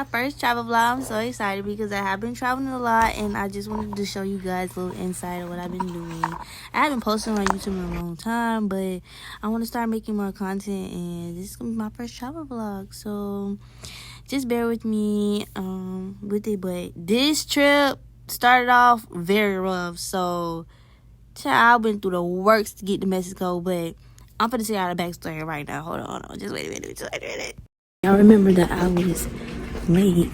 my first travel vlog. I'm so excited because I have been traveling a lot and I just wanted to show you guys a little insight of what I've been doing. I haven't posted on YouTube in a long time, but I want to start making more content and this is going to be my first travel vlog. So just bear with me with it. But this trip started off very rough. So I've been through the works to get to Mexico, but I'm finna tell y'all the backstory right now. Hold on. Just wait a minute. Y'all remember that I was late.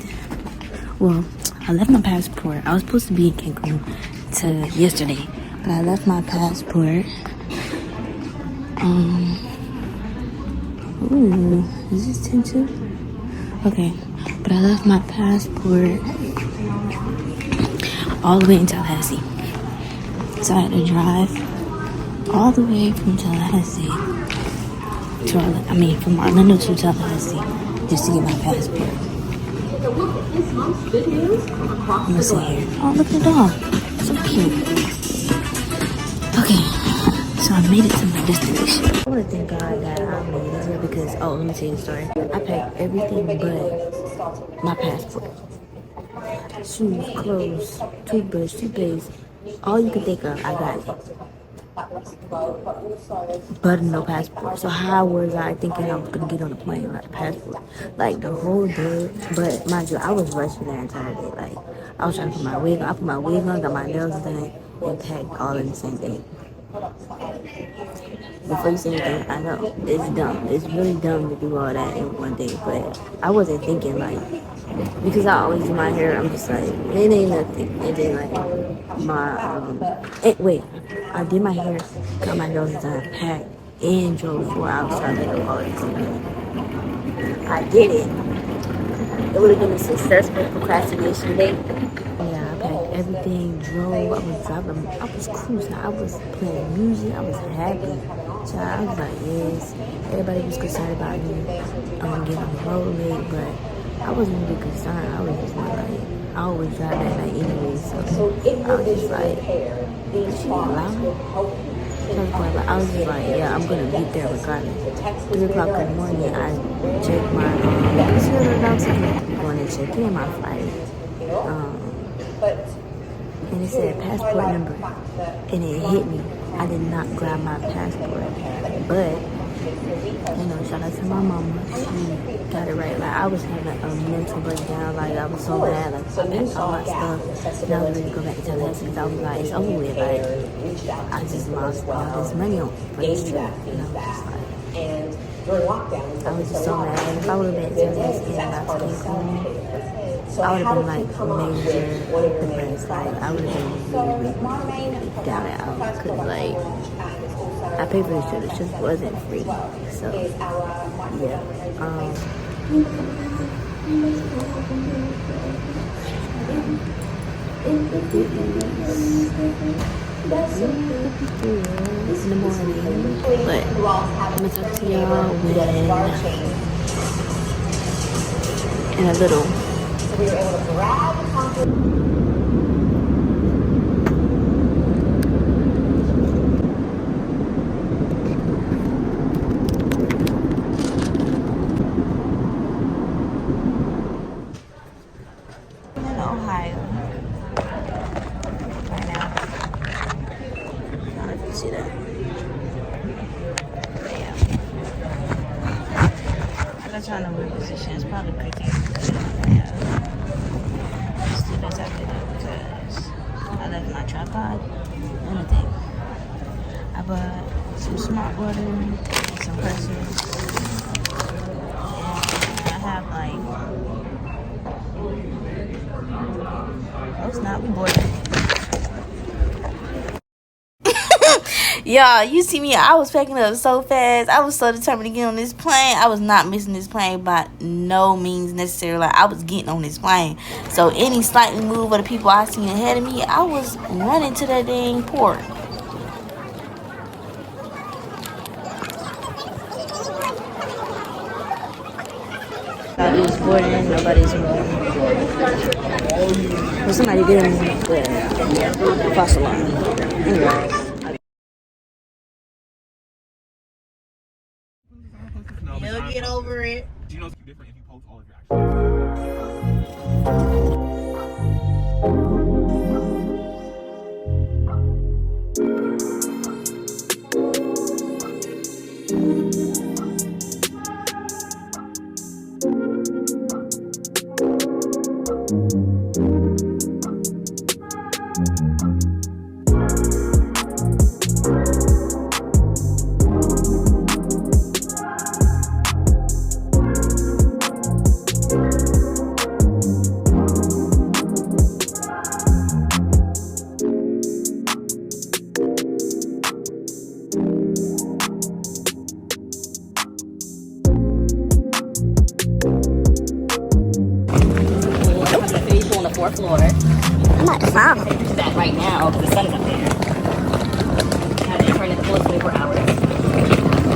Well, I left my passport. I was supposed to be in Cancun yesterday, but I left my passport. Ooh, is this 10-2? Okay, but I left my passport all the way in Tallahassee. So I had to drive all the way from Tallahassee from Orlando to Tallahassee just to get my passport. Let's see here. Oh, look at the dog. So cute. Okay, so I made it to my destination. I want to thank God that I made it here because, let me tell you the story. I packed everything but my passport. Shoes, clothes, toothbrush, toothpaste, all you can think of, I got it. But no passport. So how was I thinking I was gonna get on the plane without a passport? Like the whole day. But mind you, I was rushing the entire day. Like I was trying to put my wig on. I put my wig on, got my nails done, and packed all in the same day. Before you say anything, I know it's dumb. It's really dumb to do all that in one day. But I wasn't thinking because I always do my hair. I'm just like, it ain't nothing. And then I did my hair, got my nose done, packed, and drove 4 hours trying to do all this. I did it. It would have been a successful procrastination day. Yeah, I packed everything, drove, I was driving, I was cruising, I was playing music, I was happy. So I was like, yes, everybody was concerned about me getting on the road late, but I wasn't really concerned. I was just like, I always drive at night anyway, so I was just like, is she loud? But I was just like, yeah, I'm gonna be there regardless. 3 o'clock in the morning, I checked my going to check in my flight. And it said passport number, and it hit me. I did not grab my passport, but shout out to my mama. She got it right. Like I was having a mental breakdown. Like I was so mad. Like I packed all my stuff, and I was ready to go back to Tallahassee because I was like, it's over with. Like I just lost all this money for this trip, and I was just like, I was just so mad. And if I would have been to Tallahassee and not to Cancun, I would have been like major depressed. Like I would have been really down and out because I paid for this trip. It just wasn't free. So yeah. It's in the morning, but I'm gonna talk to y'all in a little. We were able to grab the Ohio right now. I don't know if you see that. But yeah. I'm not trying to weird position. It's probably pretty good. Yeah. Let's do this after that because I left my tripod and a thing. I bought some smart water, some pressers, and I have it's not, we bored. Y'all, you see me, I was packing up so fast. I was so determined to get on this plane. I was not missing this plane by no means necessary. Like, I was getting on this plane. So, any slightly move of the people I seen ahead of me, I was running to that dang port. Nobody's boarding, nobody's moving. Well, somebody did move, but false alarm. Anyways. You'll get over it. Do you know it's different if you post all of your actions? Fourth floor. I'm not fine. That right now because the sun is up there. And they turn it full 24 hours.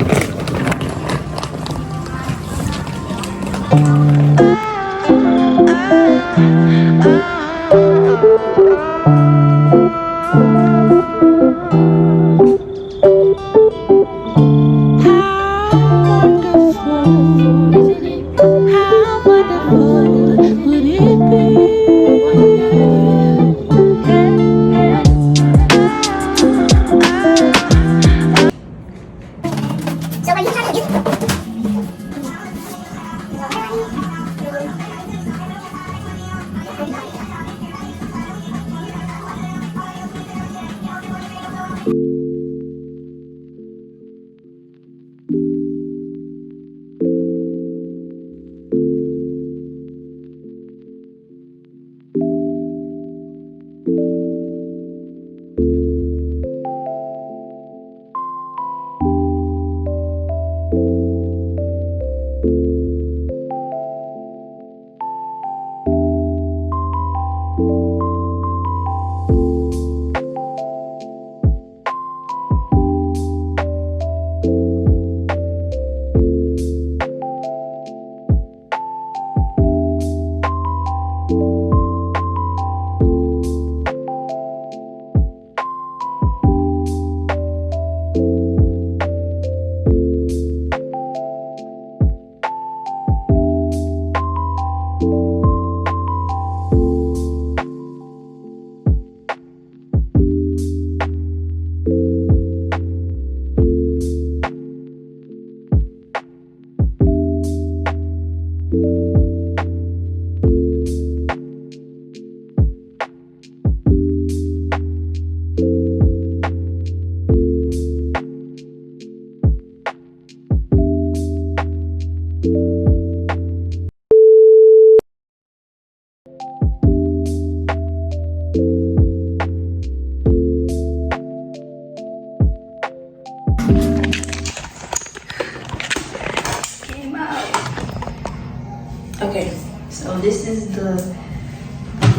Okay, so this is the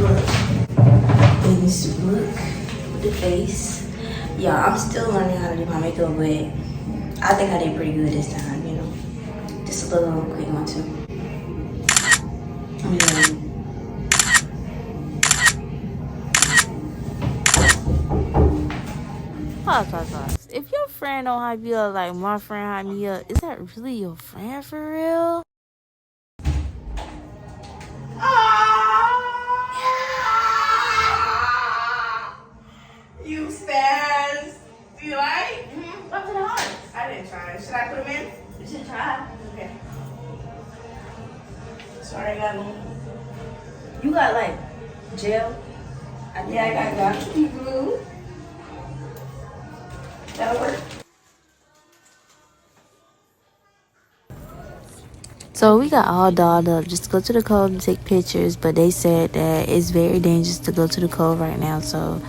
look. This look with the face. Yeah, I'm still learning how to do my makeup, but I think I did pretty good this time, you know. Just a little quick one too. Pause. If your friend don't hype you up like my friend hype me up, is that really your friend for real? You spaz. Do you like? Up to the heart. I didn't try. Should I put them in? You should try. Okay. Sorry, I got one. You got like gel? Yeah, I got glue. That'll work. So we got all dolled up just to go to the cove and take pictures, but they said that it's very dangerous to go to the cove right now, so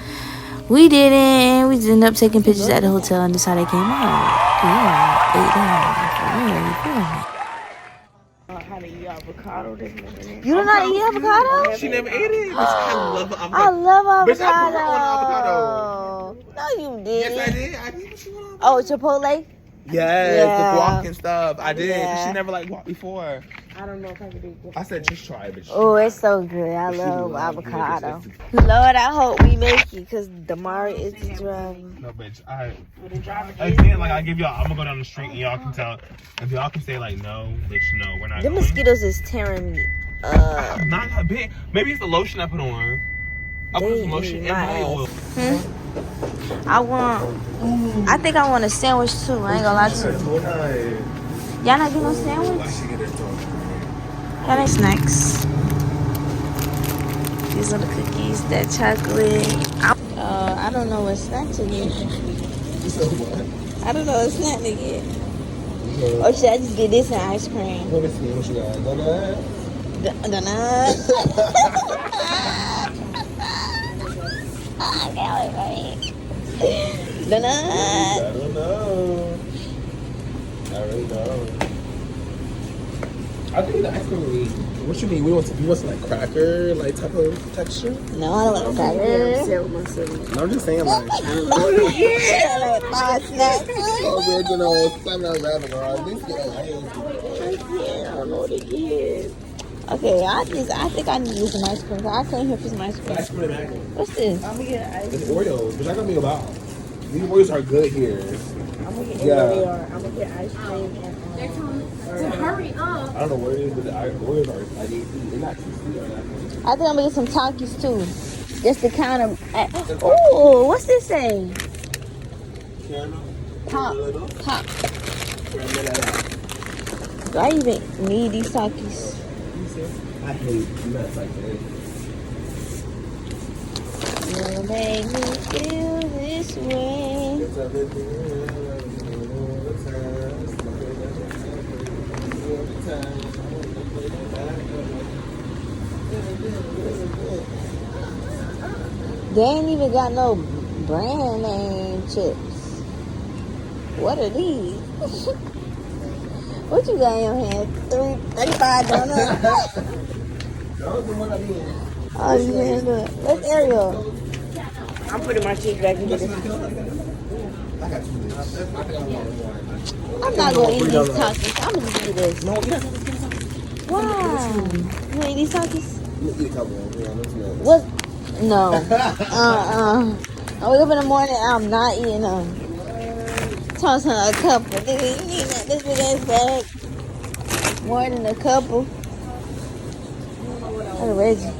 we didn't, and we ended up taking pictures at the hotel, and that's how they came out. Yeah, How to eat avocado this morning. you do not eat avocado? She never ate it. Bitch, I love avocado. I love avocado. Bitch, I put her on avocado. No, you didn't. Yes, I did. I did. She went on Oh, Chipotle? Yes, Yeah. the guac and stuff. I did. Yeah. She never like guac before. I don't know if I can do it. I said just try it, bitch. Oh, it's so good. I She love loved it. avocado. Lord, I hope we make it because Damari is the driver. No, bitch. Again, like I give y'all, I'm gonna go down the street and y'all can tell. If y'all can say like no, bitch, no, we're not. The going. mosquitoes is tearing me Not that big. Maybe it's the lotion I put on. I put some lotion in my oil. I think I want a sandwich too. I ain't gonna lie to you. Y'all not getting no sandwich? Y'all ain't snacks. These are the cookies, that chocolate. I don't know what snack to get. I don't know what snack to get. Or should I just get this and ice cream? Let me see what you got. Donut. Donut. I don't know. I really don't. I think the ice cream. What you mean? You want some like cracker, like type of texture? No, I don't want crackers. No, I'm just saying like. Like my snacks. Original, something else random, bro. This get like. I don't know what it is. Okay, I think I need to get some ice cream. I came here for some ice cream. Ice cream and ice cream. What's this? I'm gonna get ice. It's Oreos, but I gonna be about. These Oreos are good here. I'm gonna get I'm gonna get ice cream and Hurry up. I don't know what it is, but the Oreos are like they're not too sweet or nothing. I think I'm gonna get some Takis too. Just to kind of. Oh, what's this say? Caramel. Pop. Do I even need these Takis? I hate nuts like that. You make me feel this way. It's a bit They ain't even got no brand name chips. What are these? What you got in your hand? 35 donuts? Oh, you didn't do it. Where's Ariel? I'm putting my cheese back in this. I got 2 days. I'm not gonna eat these Takis. I'm gonna just eat this. No, you got Why? You wanna eat these Takis? you eat a couple. Yeah, let's go. What? No. I wake up in the morning, I'm not eating them. Toss her a couple. Nigga, you need that this big ass bag. More than a couple. That's Reggie.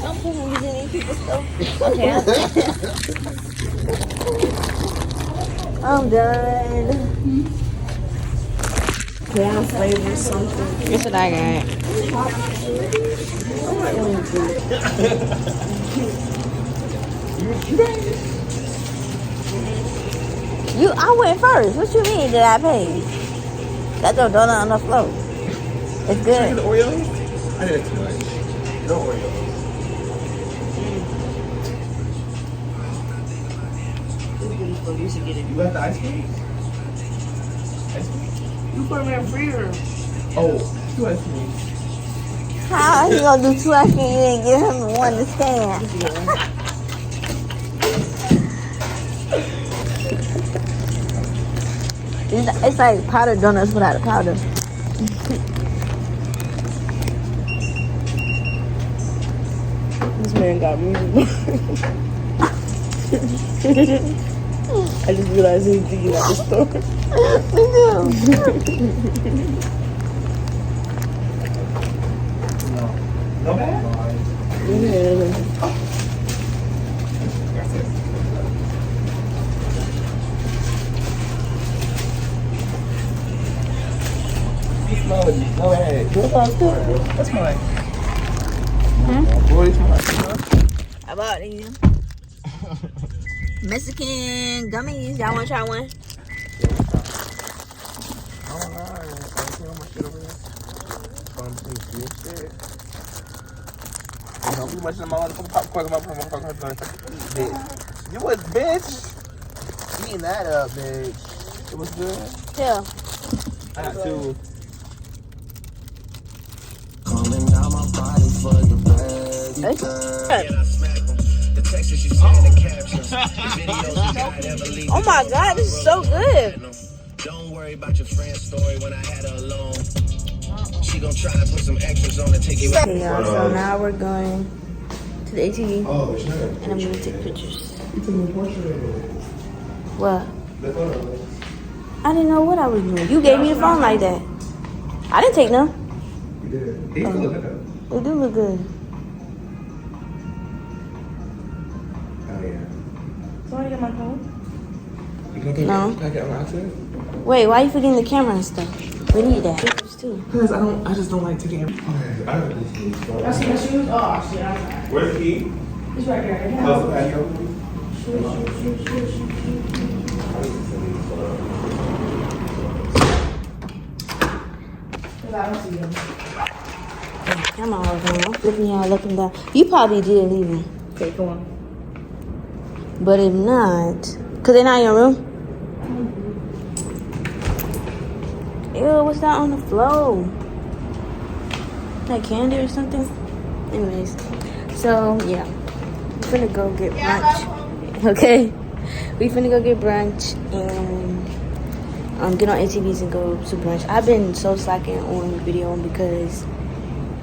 Don't put him using these people's stuff. Okay, I'm done. Can I flavor something? Guess what I got? I went first. What you mean did I pay? That's your donut on the floor. It's The good. Oreos? I did too much. No Oreos. You left the ice cream? Ice cream? You put them in the freezer. Oh, 2 ice cream. How you gonna do 2 ice cream? You didn't give him one to stand. It's like powdered donuts without the powder. This man got me. I just realized he's thinking at the store. Me too. No bad? No bad. That's mine. Boy, it's mine. How about these Mexican gummies? Y'all wanna try one? You was bitch. Eating that up, bitch. It was good. Chill. I got 2. Oh my god, this is so good. Don't worry about your friend's story when I had her alone. She gonna try to put some extras on to take you out. Okay, y'all, so now we're going to the ATV Oh, shit. and I'm gonna take pictures. You took a portrait. What? The photo. I didn't know what I was doing. You gave me the phone like that. I didn't take none. You did. He still look good. They do look good. Oh yeah. Somebody get my phone? You gonna No. Can I get on accident? Wait, why you forgetting the camera and stuff? We need that. Pictures too. Because I just don't like taking. Okay, I have this shoes. I see my shoes. Oh shit, I'm sorry. Where's the key? It's right there. Close the patio. Cause I don't see them. Come on, man. I'm flipping y'all looking down. You probably did leave them. Okay, come on. But if not, cause they're not in your room. Ew, what's that on the floor? That candy or something? Anyways, so yeah, we're finna go get brunch. Okay, we finna go get brunch and get on ATVs and go to brunch. I've been so slacking on videoing because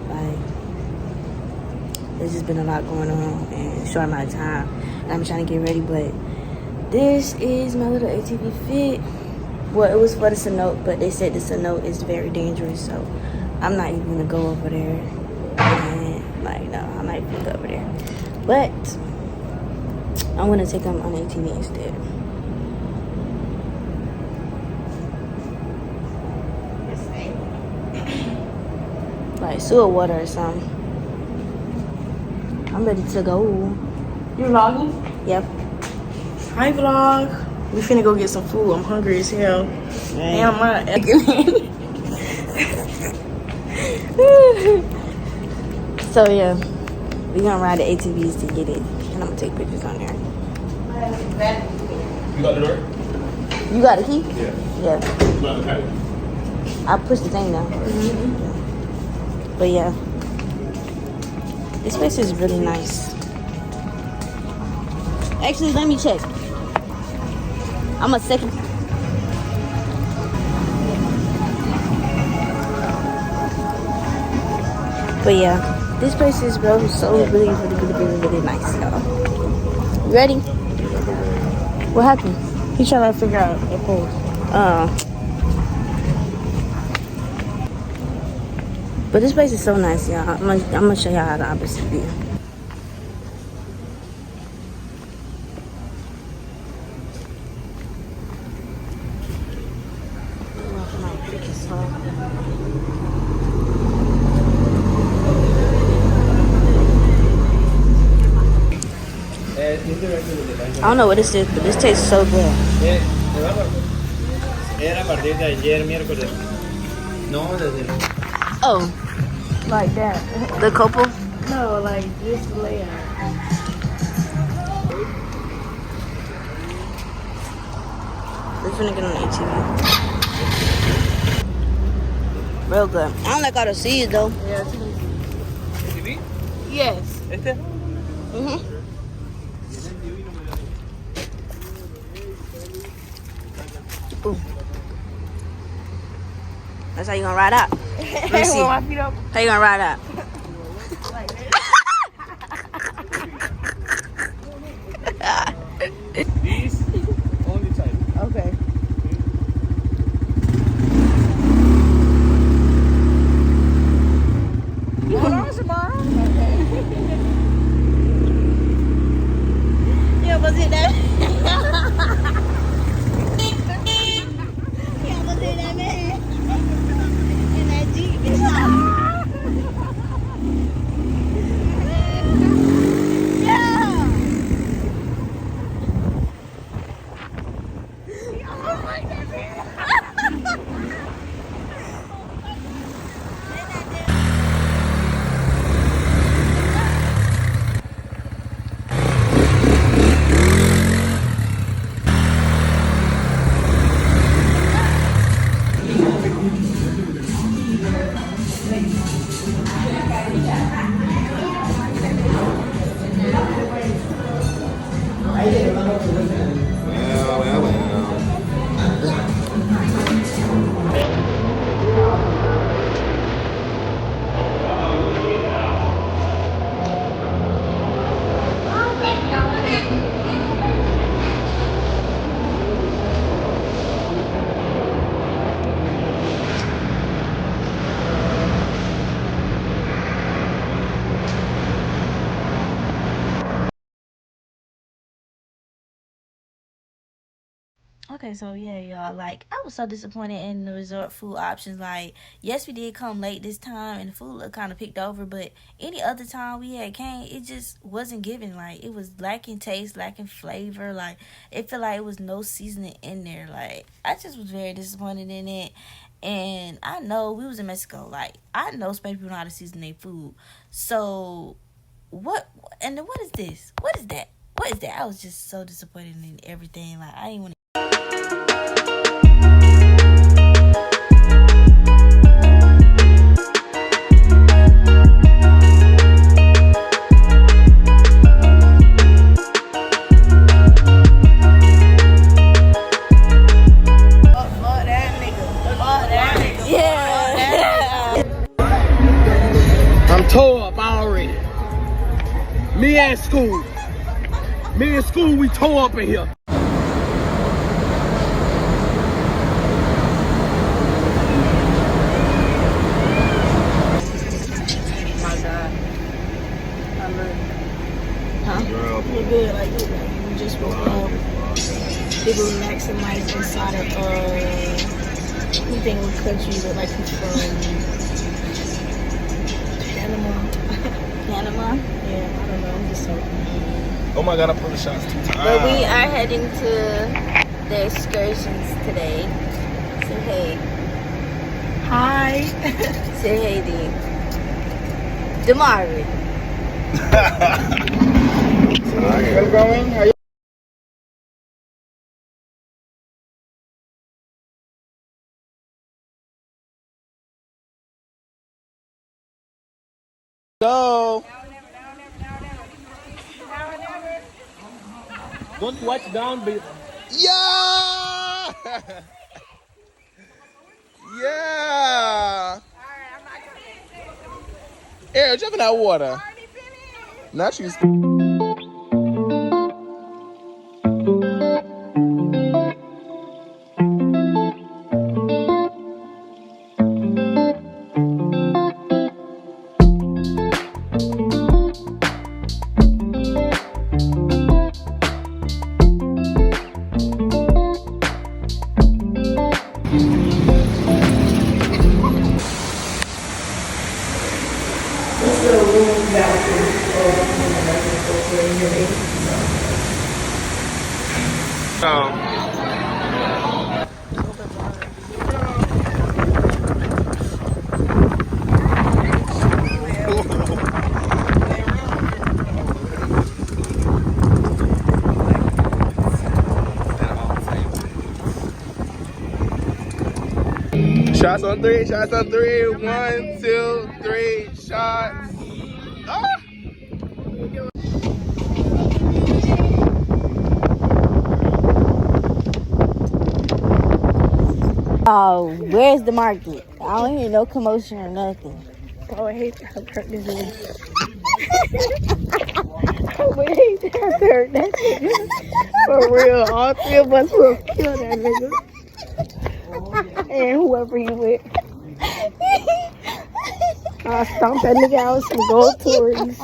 like there's just been a lot going on and short amount of time. And I'm trying to get ready, but this is my little ATV fit. Well, it was for the cenote, but they said the cenote is very dangerous, so I'm not even gonna go over there. And like, no, I'm not even gonna go over there. But I'm gonna take them on ATV instead. Like sewer water or something. I'm ready to go. You vlogging? Yep. Hi vlog. We finna go get some food. I'm hungry as hell. And I'm not egging. So yeah, we gonna ride the ATVs to get it, and I'm gonna take pictures on there. You got the door? You got a key? Yeah. Yeah. You got the patio? I pushed the thing down. But yeah, this place is really nice. Actually, let me check. I'm a second. But yeah, this place is so really nice, y'all. You ready? What happened? He's trying to figure out a pose. But this place is so nice, y'all. I'm gonna show y'all the opposite view. I don't know what this is, but this tastes so good. Era a partir de ayer, miércoles. No, desde. Oh, Like that. the couple? No, like this layout. We're finna get on the ATV. Real good. I don't like all the seeds though. Yeah. ¿ATV? Yes. ¿Este? Ooh. That's how you gonna ride out. Let me see. Roll my feet up. How you gonna ride out? These only time. Okay. Hold on, Shamara. Yeah, was it that? Yeah, was it that man? In that Jeep. Okay, so yeah, y'all, like, I was so disappointed in the resort food options. Like, yes, we did come late this time, and the food looked kind of picked over, but any other time we had came, it just wasn't giving. Like, it was lacking taste, lacking flavor. Like, it felt like it was no seasoning in there. Like, I just was very disappointed in it. And I know we was in Mexico. Like, I know Spanish people know how to season their food. So, what is this? What is that? What is that? I was just so disappointed in everything. Like, I didn't want to. I'm tore up already. Me and school, we tore up in here. We're good. Like, we just woke up. They were maximized inside of anything with country, but like he's from Panama. Panama? Yeah, I don't know. I'm just so. Oh my God, I put the shots too tight. But we are heading to the excursions today. Say hey. Hi. Say hey, D. Damari. What's going? How you? Go. Don't watch down, but Yeah. Yeah. Eric, jump in that water. Not you. Shots on three, shots on three. 1, 2, 3, shots. Ah! Oh, where's the market? I don't hear no commotion or nothing. Oh, I hate how hurt this is. Oh, I hate how hurt that nigga. For real, all three of us will kill that nigga. And whoever you with. I'll stomp that nigga out with some gold Tories.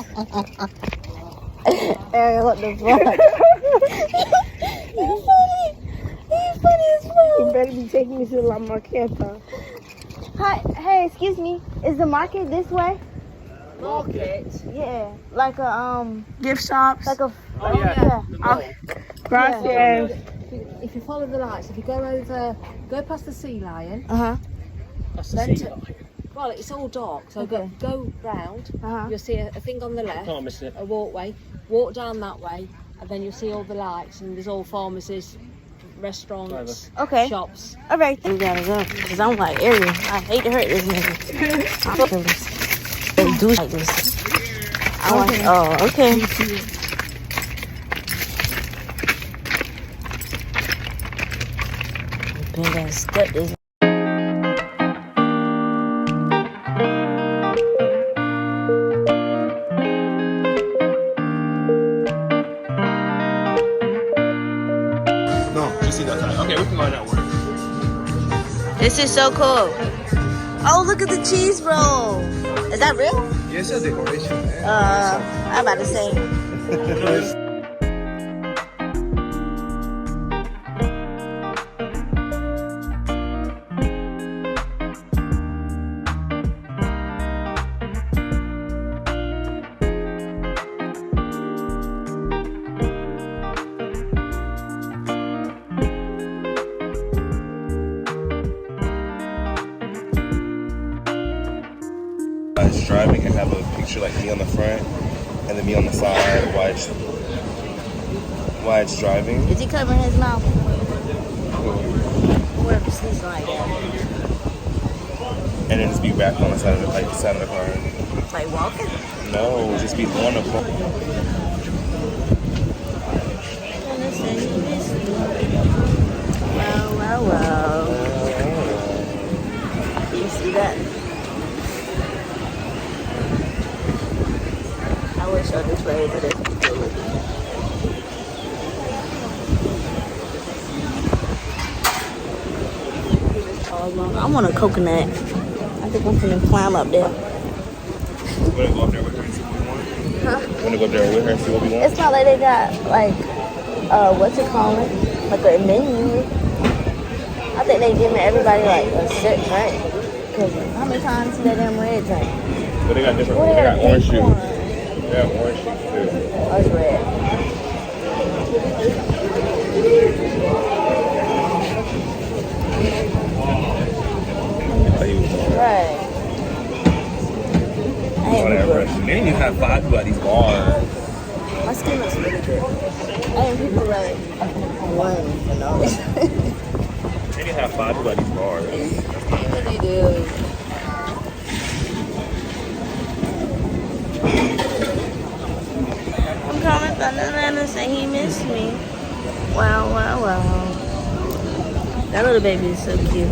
Ariel, what the fuck? He's funny as fuck. You better be taking me to La Marqueta. Hi, hey, excuse me. Is the market this way? Market? Yeah, like a Gift shops? like a. Oh, yeah. Gracias. If you follow the lights, if you go over, go past the sea lion. that's Then the to, sea. well, it's all dark, so Okay. go round. You'll see a thing on the left, Can't miss it. a walkway. Walk down that way, and then you'll see all the lights, and there's all pharmacies, restaurants, Okay. shops. All right, we gotta go. Cause I'm like Ariel. I hate to hurt this nigga. I'm fucking this. They do like this. I want. Oh, okay. Been gonna step this. No, you see that side. Okay, we can go that way. This is so cool. Oh, look at the cheese roll. Is that real? Yes, it's a decoration. I'm about to say. picture like me on the front and then me on the side while it's driving. Is he covering his mouth? Whoever sleeps like that. And then just be wrapped on the side of the car. Like walking? No, just be on the car. Wow. You see that? I wish I just played for this. I want a coconut. I think I'm gonna climb up there. You wanna go up there with her and see what we want? Huh? You wanna go up there with her and see what we want? It's not like they got like what's it called? Like a menu. I think they giving everybody like a set drink. Cause how many times see that damn red drink? But they got different. They got orange juice. They got orange juice too. Oh, it's red. Right. Man, you have 5 people at these bars. My skin looks really good. I ain't people like one for no reason. Then you have 5 people at these bars. They really do. I'm calling Thunder say he missed me. Wow. That little baby is so cute.